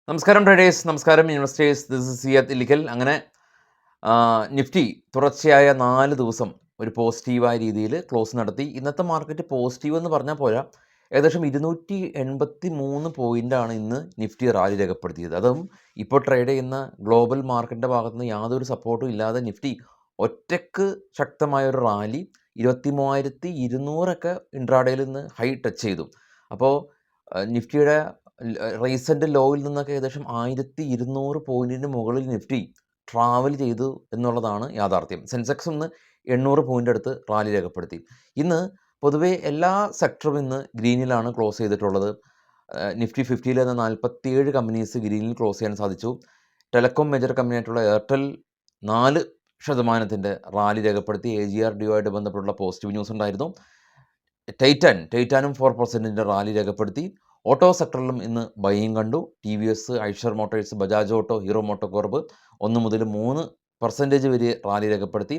നമസ്കാരം ട്രേഡേഴ്സ്, നമസ്കാരം investors. This is Siyad Illikkal. അങ്ങനെ നിഫ്റ്റി തുടർച്ചയായ 4 ദിവസം ഒരു പോസിറ്റീവായ രീതിയിൽ ക്ലോസ് നടത്തി. ഇന്നത്തെ മാർക്കറ്റ് പോസിറ്റീവ് എന്ന് പറഞ്ഞാൽ പോരാ, ഏകദേശം 283 പോയിൻ്റാണ് ഇന്ന് നിഫ്റ്റി റാലി രേഖപ്പെടുത്തിയത്. അതും ഇപ്പോൾ ട്രേഡ് ചെയ്യുന്ന ഗ്ലോബൽ മാർക്കറ്റിൻ്റെ ഭാഗത്തു നിന്ന് യാതൊരു സപ്പോർട്ടും ഇല്ലാതെ നിഫ്റ്റി ഒറ്റയ്ക്ക് ശക്തമായൊരു റാലി 23,200 ഇൻട്രാഡേയിൽ നിന്ന് ഹൈ ടച്ച് ചെയ്തു. അപ്പോൾ നിഫ്റ്റിയുടെ റീസെൻ്റ് ലോയിൽ നിന്നൊക്കെ ഏകദേശം 1,200 പോയിൻറ്റിന് മുകളിൽ നിഫ്റ്റി ട്രാവൽ ചെയ്തു എന്നുള്ളതാണ് യാഥാർത്ഥ്യം. സെൻസെക്സ് ഒന്ന് 800 പോയിൻ്റ് അടുത്ത് റാലി രേഖപ്പെടുത്തി. ഇന്ന് പൊതുവേ എല്ലാ സെക്ടറും ഇന്ന് ഗ്രീനിലാണ് ക്ലോസ് ചെയ്തിട്ടുള്ളത്. നിഫ്റ്റി 50-ൽ നിന്ന് 47 കമ്പനീസ് ഗ്രീനിൽ ക്ലോസ് ചെയ്യാൻ സാധിച്ചു. ടെലികോം മേജർ കമ്പനിയായിട്ടുള്ള എയർടെൽ 4% റാലി രേഖപ്പെടുത്തി. AGR ആയിട്ട് ബന്ധപ്പെട്ടുള്ള പോസിറ്റീവ് ന്യൂസ് ഉണ്ടായിരുന്നു. ടൈറ്റാനും 4% റാലി രേഖപ്പെടുത്തി. ഓട്ടോ സെക്ടറിലും ഇന്ന് ബൈയിങ് കണ്ടു. TVS, Eicher Motors, Bajaj auto, hero MotoCorp 1 മുതൽ 3% വരെ റാലി രേഖപ്പെടുത്തി.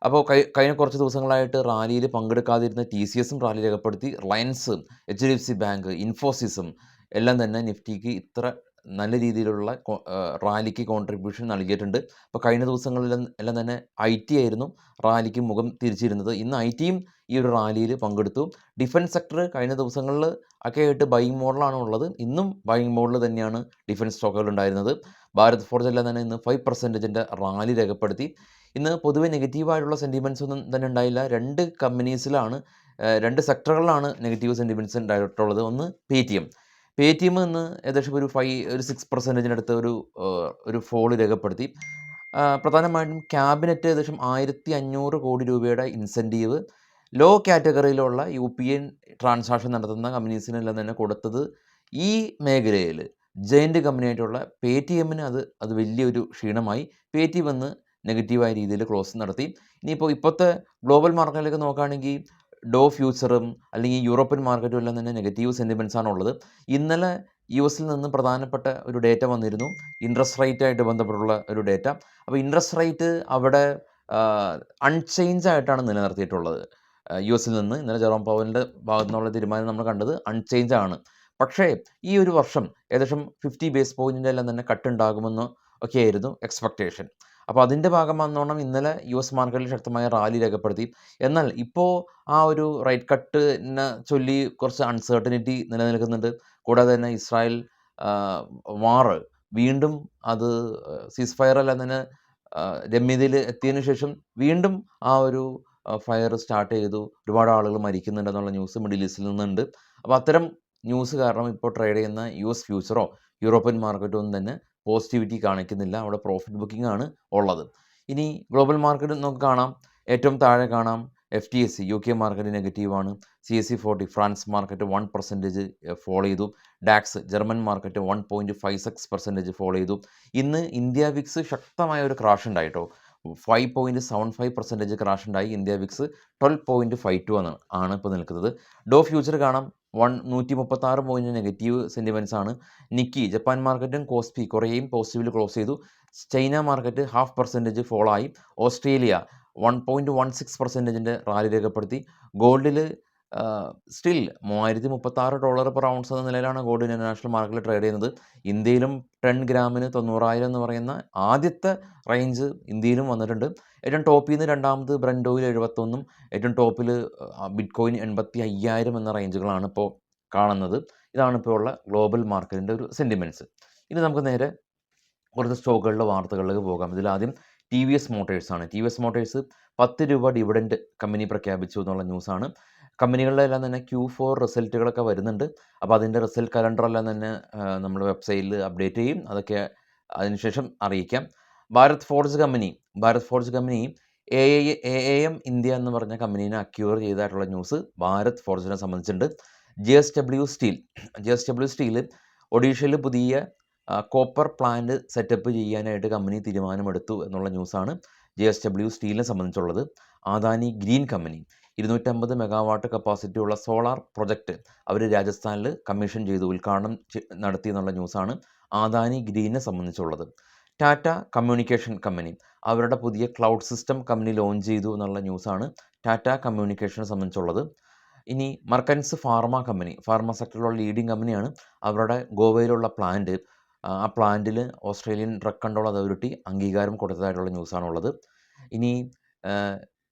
അപ്പോൾ കഴിഞ്ഞ കുറച്ച് ദിവസങ്ങളായിട്ട് റാലിയിൽ പങ്കെടുക്കാതിരുന്ന TCSും റാലി രേഖപ്പെടുത്തി. റിലയൻസ്, HDFC ബാങ്ക്, ഇൻഫോസിസും എല്ലാം തന്നെ നിഫ്റ്റിക്ക് ഇത്ര നല്ല രീതിയിലുള്ള റാലിക്ക് കോൺട്രിബ്യൂഷൻ നൽകിയിട്ടുണ്ട്. അപ്പോൾ കഴിഞ്ഞ ദിവസങ്ങളിലെല്ലാം തന്നെ IT ആയിരുന്നു റാലിക്ക് മുഖം തിരിച്ചിരുന്നത്. ഇന്ന് ITയും ഈ ഒരു റാലിയിൽ പങ്കെടുത്തു. ഡിഫൻസ് സെക്ടർ കഴിഞ്ഞ ദിവസങ്ങളിൽ ഒക്കെ ആയിട്ട് ബൈയിങ് മോഡലാണ് ഉള്ളത്. ഇന്നും ബൈയിങ് മോഡിൽ തന്നെയാണ് ഡിഫൻസ് സ്റ്റോക്കുകൾ ഉണ്ടായിരുന്നത്. ഭാരത് ഫോർജ് എല്ലാം തന്നെ ഇന്ന് 5% റാലി രേഖപ്പെടുത്തി. ഇന്ന് പൊതുവെ നെഗറ്റീവായിട്ടുള്ള സെൻറ്റിമെൻറ്റ്സ് ഒന്നും തന്നെ ഉണ്ടായില്ല. 2 കമ്പനീസിലാണ് 2 സെക്ടറുകളിലാണ് നെഗറ്റീവ് സെൻറ്റിമെൻറ്റ്സ് ഉണ്ടായിട്ടുള്ളത്. ഒന്ന് പേടിഎം ഇന്ന് ഏകദേശം ഒരു 6%-നടുത്ത് ഒരു ഫോൾ രേഖപ്പെടുത്തി. പ്രധാനമായിട്ടും ക്യാബിനറ്റ് ഏകദേശം 1,500 കോടി രൂപയുടെ ഇൻസെൻറ്റീവ് ലോ കാറ്റഗറിയിലുള്ള UPN ട്രാൻസാക്ഷൻ നടത്തുന്ന കമ്പനീസിനെല്ലാം തന്നെ കൊടുത്തത് ഈ മേഖലയിൽ ജയൻ്റ് കമ്പനിയായിട്ടുള്ള പേടിഎമ്മിന് അത് വലിയൊരു ക്ഷീണമായി. പേടിഎം ഇന്ന് നെഗറ്റീവായ രീതിയിൽ ക്ലോസ് നടത്തി. ഇപ്പോഴത്തെ ഗ്ലോബൽ മാർക്കറ്റിലേക്ക് നോക്കുകയാണെങ്കിൽ ഡോ ഫ്യൂച്ചറും അല്ലെങ്കിൽ യൂറോപ്യൻ മാർക്കറ്റും എല്ലാം തന്നെ നെഗറ്റീവ് സെൻറ്റിമെൻറ്റ്സ് ആണുള്ളത്. ഇന്നലെ US-ൽ നിന്ന് പ്രധാനപ്പെട്ട ഒരു ഡേറ്റ വന്നിരുന്നു, ഇൻട്രസ്റ്റ് റേറ്റ് ആയിട്ട് ബന്ധപ്പെട്ടുള്ള ഒരു ഡേറ്റ. അപ്പോൾ ഇൻട്രസ്റ്റ് റേറ്റ് അവിടെ അൺചേഞ്ച് ആയിട്ടാണ് നിലനിർത്തിയിട്ടുള്ളത്. US-ൽ നിന്ന് ഇന്നലെ ജെറോം പവലിൻ്റെ ഭാഗത്തു നിന്നുള്ള തീരുമാനം നമ്മൾ കണ്ടത് അൺചേഞ്ച് ആണ്. പക്ഷേ ഈ ഒരു വർഷം ഏകദേശം 50 ബേസ് പോയിൻറ്റിൻ്റെ എല്ലാം തന്നെ കട്ട് ഉണ്ടാകുമെന്ന് ഒക്കെയായിരുന്നു എക്സ്പെക്റ്റേഷൻ. അപ്പോൾ അതിൻ്റെ ഭാഗം വന്നോണം ഇന്നലെ US മാർക്കറ്റിൽ ശക്തമായ റാലി രേഖപ്പെടുത്തി. എന്നാൽ ഇപ്പോൾ ആ ഒരു റേറ്റ് കട്ടിനെ ചൊല്ലി കുറച്ച് അൺസർട്ടനിറ്റി നിലനിൽക്കുന്നുണ്ട്. കൂടാതെ തന്നെ ഇസ്രായേൽ വാറ് വീണ്ടും അത് സീസ് ഫയറെല്ലാം തന്നെ രമ്യതയിൽ എത്തിയതിനു ശേഷം വീണ്ടും ആ ഒരു ഫയർ സ്റ്റാർട്ട് ചെയ്തു. ഒരുപാട് ആളുകൾ മരിക്കുന്നുണ്ടെന്നുള്ള ന്യൂസ് മിഡിൽ ഈസ്റ്റിൽ നിന്നുണ്ട്. അപ്പോൾ അത്തരം ന്യൂസ് കാരണം ഇപ്പോൾ ട്രേഡ് ചെയ്യുന്ന US ഫ്യൂച്ചറോ യൂറോപ്യൻ മാർക്കറ്റോ ഒന്നും തന്നെ പോസിറ്റിവിറ്റി കാണിക്കുന്നില്ല. അവിടെ പ്രോഫിറ്റ് ബുക്കിംഗ് ആണ് ഉള്ളത്. ഇനി ഗ്ലോബൽ മാർക്കറ്റ് നമുക്ക് കാണാം. ഏറ്റവും താഴെ കാണാം FTSE UK മാർക്കറ്റ് നെഗറ്റീവാണ്. CAC 40 ഫ്രാൻസ് മാർക്കറ്റ് 1% ഫോൾ ചെയ്തു. ഡാക്സ് ജർമ്മൻ മാർക്കറ്റ് 1.56% ഫോൾ ചെയ്തു. ഇന്ന് ഇന്ത്യ വിക്സ് ശക്തമായ ഒരു ക്രാഷ് ഉണ്ടായിട്ടോ. 5.75% ക്രാഷ് ഉണ്ടായി. ഇന്ത്യ വിക്സ് 12.52 ആണ് ഇപ്പോൾ നിൽക്കുന്നത്. ഡോ ഫ്യൂച്ചർ കാണാം 136 പോയിൻറ്റ് നെഗറ്റീവ് സെൻറ്റിമെൻറ്റ്സ് ആണ്. നിക്കി ജപ്പാൻ മാർക്കറ്റും കോസ്പി കുറേയും പോസിറ്റീവിൽ ക്ലോസ് ചെയ്തു. China market 0.5% ഫോളായി. ഓസ്ട്രേലിയ 1.16% റാലി രേഖപ്പെടുത്തി. ഗോൾഡിൽ സ്റ്റിൽ $336 പെർ ഔൺസ് എന്ന നിലയിലാണ് ഗോൾഡ് ഇൻ്റർനാഷണൽ മാർക്കറ്റിൽ ട്രേഡ് ചെയ്യുന്നത്. ഇന്ത്യയിലും 10 ഗ്രാമിന് 90,000 എന്ന് പറയുന്ന ആദ്യത്തെ റേഞ്ച് ഇന്ത്യയിലും വന്നിട്ടുണ്ട്. ഏറ്റവും ടോപ്പിൽ നിന്ന് രണ്ടാമത് ബ്രൻ്റ് ഓയിൽ 71, ഏറ്റവും ടോപ്പിൽ ബിറ്റ്കോയിൻ 85,000 എന്ന റേഞ്ചുകളാണ് ഇപ്പോൾ കാണുന്നത്. ഇതാണ് ഇപ്പോൾ ഉള്ള ഗ്ലോബൽ മാർക്കറ്റിൻ്റെ ഒരു സെൻറ്റിമെൻറ്റ്സ്. ഇനി നമുക്ക് നേരെ കുറച്ച് സ്റ്റോക്കുകളുടെ വാർത്തകളിലേക്ക് പോകാം. ഇതിലാദ്യം TVS മോട്ടേഴ്സാണ്. TVS മോട്ടേഴ്സ് 10 രൂപ ഡിവിഡൻഡ് കമ്പനി പ്രഖ്യാപിച്ചു എന്നുള്ള ന്യൂസാണ്. കമ്പനികളുടെ എല്ലാം തന്നെ Q4 റിസൾട്ടുകളൊക്കെ വരുന്നുണ്ട്. അപ്പോൾ അതിൻ്റെ റിസൾട്ട് കലണ്ടറെല്ലാം തന്നെ നമ്മുടെ വെബ്സൈറ്റിൽ അപ്ഡേറ്റ് ചെയ്യും. അതൊക്കെ അതിനുശേഷം അറിയിക്കാം. Bharat Forge company AAM India എന്ന് പറഞ്ഞ കമ്പനീനെ അക്യൂർ ചെയ്തതായിട്ടുള്ള ന്യൂസ് ഭാരത് ഫോർജിനെ സംബന്ധിച്ചിട്ടുണ്ട്. JSW സ്റ്റീൽ ഒഡീഷയിൽ പുതിയ കോപ്പർ പ്ലാന്റ് സെറ്റപ്പ് ചെയ്യാനായിട്ട് കമ്പനി തീരുമാനമെടുത്തു എന്നുള്ള ന്യൂസാണ് JSW സ്റ്റീലിനെ സംബന്ധിച്ചുള്ളത്. Adani green company 250 megawatt capacity ഉള്ള സോളാർ പ്രൊജക്റ്റ് അവർ രാജസ്ഥാനിൽ കമ്മീഷൻ ചെയ്തു, ഉദ്ഘാടനം നടത്തി എന്നുള്ള ന്യൂസാണ് അദാനി ഗ്രീനെ സംബന്ധിച്ചുള്ളത്. ടാറ്റ കമ്മ്യൂണിക്കേഷൻ കമ്പനി അവരുടെ പുതിയ ക്ലൗഡ് സിസ്റ്റം കമ്പനി ലോഞ്ച് ചെയ്തു എന്നുള്ള ന്യൂസാണ് ടാറ്റ കമ്മ്യൂണിക്കേഷനെ സംബന്ധിച്ചുള്ളത്. ഇനി മർക്കൻസ് ഫാർമ കമ്പനി ഫാർമ സെക്ടറിലുള്ള ലീഡിംഗ് കമ്പനിയാണ്. അവരുടെ ഗോവയിലുള്ള പ്ലാന്റ് ആ പ്ലാന്റിൽ ഓസ്ട്രേലിയൻ ഡ്രഗ് കൺട്രോൾ അതോറിറ്റി അംഗീകാരം കൊടുത്തതായിട്ടുള്ള ന്യൂസാണുള്ളത്. ഇനി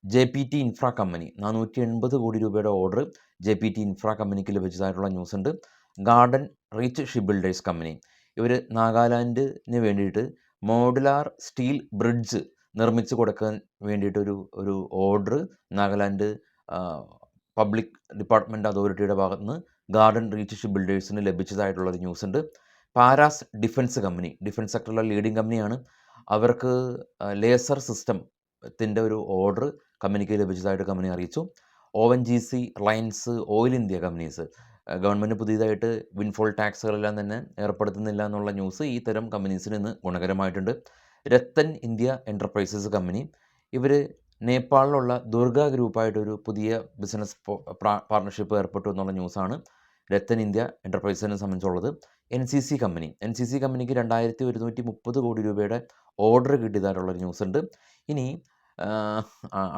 JPT ഇൻഫ്ര കമ്പനി 480 കോടി രൂപയുടെ ഓർഡർ JPT ഇൻഫ്ര കമ്പനിക്ക് ലഭിച്ചതായിട്ടുള്ള ന്യൂസുണ്ട്. Garden reach ship builders company ഇവർ നാഗാലാൻഡിന് വേണ്ടിയിട്ട് മോഡുലാർ സ്റ്റീൽ ബ്രിഡ്ജ് നിർമ്മിച്ച് കൊടുക്കാൻ വേണ്ടിയിട്ടൊരു ഒരു ഓർഡർ നാഗാലാൻഡ് പബ്ലിക് ഡിപ്പാർട്ട്മെൻറ്റ് അതോറിറ്റിയുടെ ഭാഗത്ത് നിന്ന് ഗാർഡൻ റീച്ച് ഷിപ്പ് ബിൽഡേഴ്സിന് ലഭിച്ചതായിട്ടുള്ളൊരു ന്യൂസുണ്ട്. പാരാസ് ഡിഫൻസ് കമ്പനി ഡിഫൻസ് സെക്ടറിലെ ലീഡിംഗ് കമ്പനിയാണ്. അവർക്ക് ലേസർ സിസ്റ്റത്തിൻ്റെ ഒരു ഓർഡർ കമ്പനിക്ക് ലഭിച്ചതായിട്ട് കമ്പനി അറിയിച്ചു. ONGC, Reliance, oil India companies government പുതിയതായിട്ട് വിൻഫോൾ ടാക്സുകളെല്ലാം തന്നെ ഏർപ്പെടുത്തുന്നില്ല എന്നുള്ള ന്യൂസ് ഈ തരം കമ്പനീസിന് ഇന്ന് ഗുണകരമായിട്ടുണ്ട്. രത്തൻ ഇന്ത്യ എൻ്റർപ്രൈസസ് കമ്പനി ഇവർ നേപ്പാളിലുള്ള ദുർഗ ഗ്രൂപ്പായിട്ടൊരു പുതിയ ബിസിനസ് പാർട്ണർഷിപ്പ് ഏർപ്പെട്ടു എന്നുള്ള ന്യൂസാണ് രത്തൻ ഇന്ത്യ എൻ്റർപ്രൈസസിനെ സംബന്ധിച്ചുള്ളത്. NCC കമ്പനിക്ക് 2130 കോടി രൂപയുടെ ഓർഡർ കിട്ടിയതായിട്ടുള്ളൊരു ന്യൂസുണ്ട്. ഇനി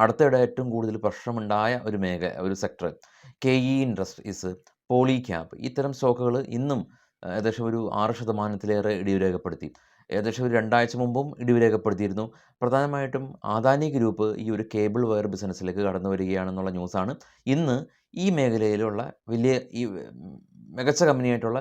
അടുത്തിടെ ഏറ്റവും കൂടുതൽ പ്രശ്നമുണ്ടായ ഒരു സെക്ടർ KE ഇൻഡസ്ട്രീസ്, പോളിക്യാബ് ഇത്തരം സ്റ്റോക്കുകൾ ഇന്നും ഏകദേശം ഒരു 6% ഇടിവ് രേഖപ്പെടുത്തി. ഏകദേശം ഒരു 2 ആഴ്ച മുമ്പും ഇടിവ് രേഖപ്പെടുത്തിയിരുന്നു. പ്രധാനമായിട്ടും അദാനി ഗ്രൂപ്പ് ഈ ഒരു കേബിൾ വയർ ബിസിനസ്സിലേക്ക് കടന്നു വരികയാണെന്നുള്ള ന്യൂസാണ്. ഇന്ന് ഈ മേഖലയിലുള്ള വലിയ ഈ മികച്ച കമ്പനിയായിട്ടുള്ള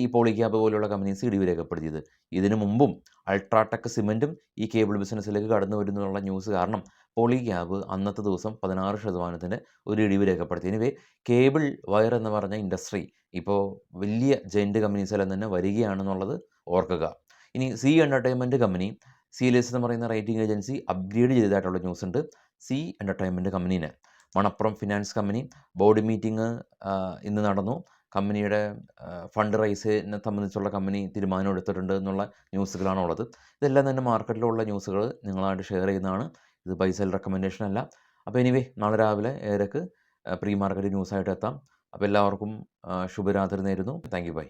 ഈ പോളിക്യാബ് പോലുള്ള കമ്പനീസ് ഇടിവ് രേഖപ്പെടുത്തിയത്. ഇതിനു മുമ്പും അൾട്രാടെക് സിമെൻറ്റും ഈ കേബിൾ ബിസിനസ്സിലേക്ക് കടന്നു വരുന്നുള്ള ന്യൂസ് കാരണം പോളിക്യാബ് അന്നത്തെ ദിവസം 16% ഒരു ഇടിവ് രേഖപ്പെടുത്തി. എനിവേ കേബിൾ വയർ എന്ന് പറഞ്ഞ ഇൻഡസ്ട്രി ഇപ്പോൾ വലിയ ജയൻറ്റ് കമ്പനീസെല്ലാം തന്നെ വരികയാണെന്നുള്ളത് ഓർക്കുക. ഇനി സി എൻ്റർടൈൻമെൻറ്റ് കമ്പനി CLS എന്ന് പറയുന്ന റേറ്റിംഗ് ഏജൻസി അപ്ഗ്രേഡ് ചെയ്തതായിട്ടുള്ള ന്യൂസുണ്ട്. സി എൻ്റർടൈൻമെൻറ്റ് കമ്പനീനെ Manappuram finance company board meeting ഇന്ന് നടന്നു. കമ്പനിയുടെ ഫണ്ട് റൈസിനെ സംബന്ധിച്ചുള്ള കമ്പനി തീരുമാനം എടുത്തിട്ടുണ്ട് എന്നുള്ള ന്യൂസുകളാണുള്ളത്. ഇതെല്ലാം തന്നെ മാർക്കറ്റിലുള്ള ന്യൂസുകൾ നിങ്ങളായിട്ട് ഷെയർ ചെയ്യുന്നതാണ്. ഇത് ബൈ സെൽ റെക്കമെൻഡേഷൻ അല്ല. അപ്പോൾ എനിവേ നാളെ രാവിലെ 7:00 പ്രീ മാർക്കറ്റ് ന്യൂസായിട്ട് എത്താം. അപ്പോൾ എല്ലാവർക്കും ശുഭരാത്രി നേരുന്നു. Thank you. ബൈ.